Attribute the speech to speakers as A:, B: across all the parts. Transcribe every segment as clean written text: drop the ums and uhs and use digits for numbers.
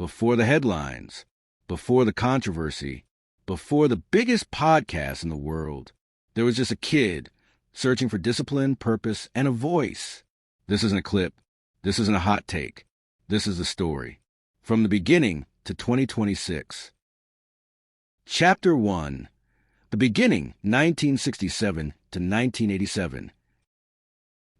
A: before the headlines, before the controversy, before the biggest podcast in the world. There was just a kid searching for discipline, purpose, and a voice. This isn't a clip. This isn't a hot take. This is the story. From the beginning to 2026. Chapter 1. The beginning, 1967 to 1987.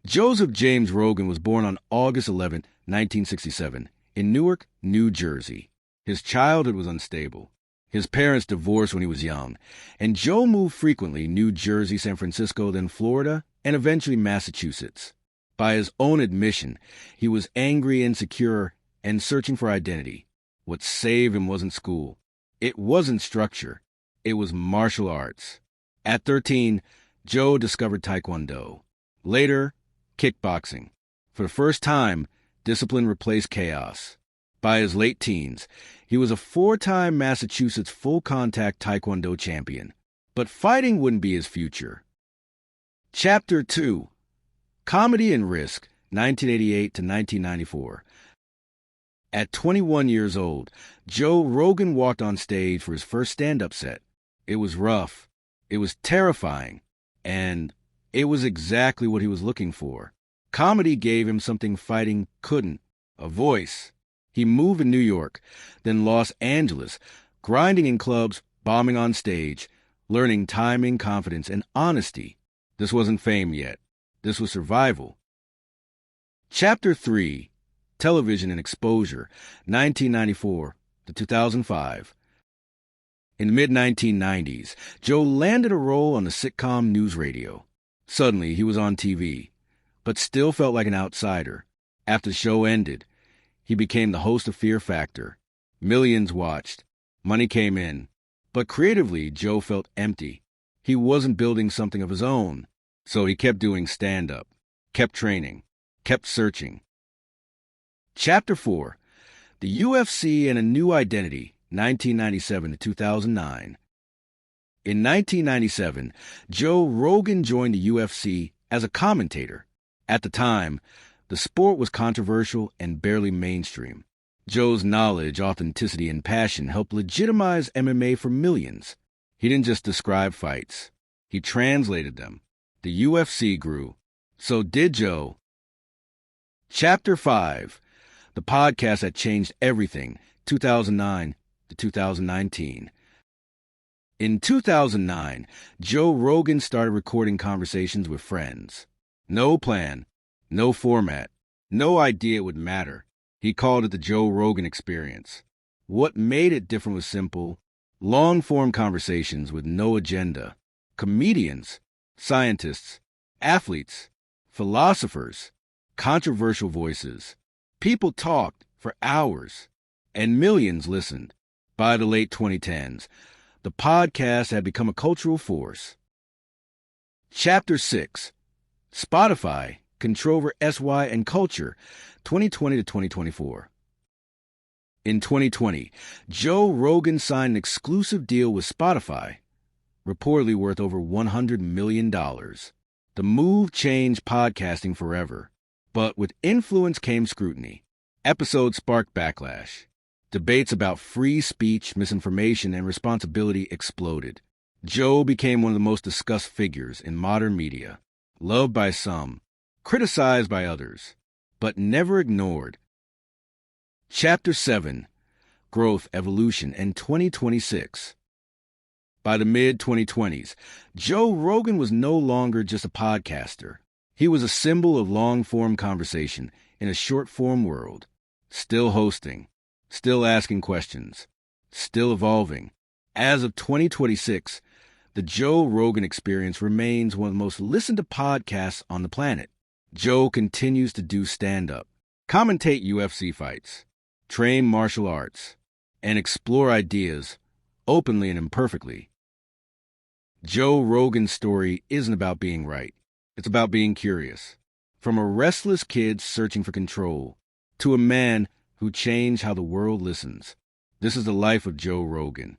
A: Joseph James Rogan was born on August 11, 1967, in Newark, New Jersey. His childhood was unstable. His parents divorced when he was young, and Joe moved frequently New Jersey, San Francisco, then Florida, and eventually Massachusetts. By his own admission, he was angry, insecure, and searching for identity. What saved him wasn't school. It wasn't structure. It was martial arts. At 13, Joe discovered Taekwondo. Later, kickboxing. For the first time, discipline replaced chaos. By his late teens, he was a 4-time Massachusetts full-contact Taekwondo champion. But fighting wouldn't be his future. Chapter 2. Comedy and Risk, 1988 to 1994. At 21 years old, Joe Rogan walked on stage for his first stand-up set. It was rough, it was terrifying, and it was exactly what he was looking for. Comedy gave him something fighting couldn't, a voice. He moved in New York, then Los Angeles, grinding in clubs, bombing on stage, learning timing, confidence, and honesty. This wasn't fame yet. This was survival. Chapter 3. Television and Exposure, 1994 to 2005. In the mid-1990s, Joe landed a role on the sitcom News Radio. Suddenly, he was on TV, but still felt like an outsider. After the show ended, he became the host of Fear Factor. Millions watched. Money came in. But creatively, Joe felt empty. He wasn't building something of his own. So he kept doing stand-up, kept training, kept searching. Chapter 4. The UFC and a New Identity, 1997 to 2009. In 1997, Joe Rogan joined the UFC as a commentator. At the time, the sport was controversial and barely mainstream. Joe's knowledge, authenticity, and passion helped legitimize MMA for millions. He didn't just describe fights. He translated them. The UFC grew. So did Joe. Chapter 5. The podcast that changed everything, 2009 to 2019. In 2009, Joe Rogan started recording conversations with friends. No plan, no format, no idea it would matter. He called it the Joe Rogan Experience. What made it different was simple. Long-form conversations with no agenda. Comedians, scientists, athletes, philosophers, controversial voices. People talked for hours, and millions listened. By the late 2010s, the podcast had become a cultural force. Chapter 6. Spotify, Controver, SY, and Culture, 2020 to 2024. In 2020, Joe Rogan signed an exclusive deal with Spotify, reportedly worth over $100 million. The move changed podcasting forever, but with influence came scrutiny. Episodes sparked backlash. Debates about free speech, misinformation, and responsibility exploded. Joe became one of the most discussed figures in modern media, loved by some, criticized by others, but never ignored. Chapter 7. Growth, Evolution, and 2026. By the mid-2020s, Joe Rogan was no longer just a podcaster. He was a symbol of long-form conversation in a short-form world. Still hosting, still asking questions, still evolving. As of 2026, the Joe Rogan Experience remains one of the most listened-to podcasts on the planet. Joe continues to do stand-up, commentate UFC fights, train martial arts, and explore ideas openly and imperfectly. Joe Rogan's story isn't about being right. It's about being curious. From a restless kid searching for control to a man who changed how the world listens. This is the life of Joe Rogan.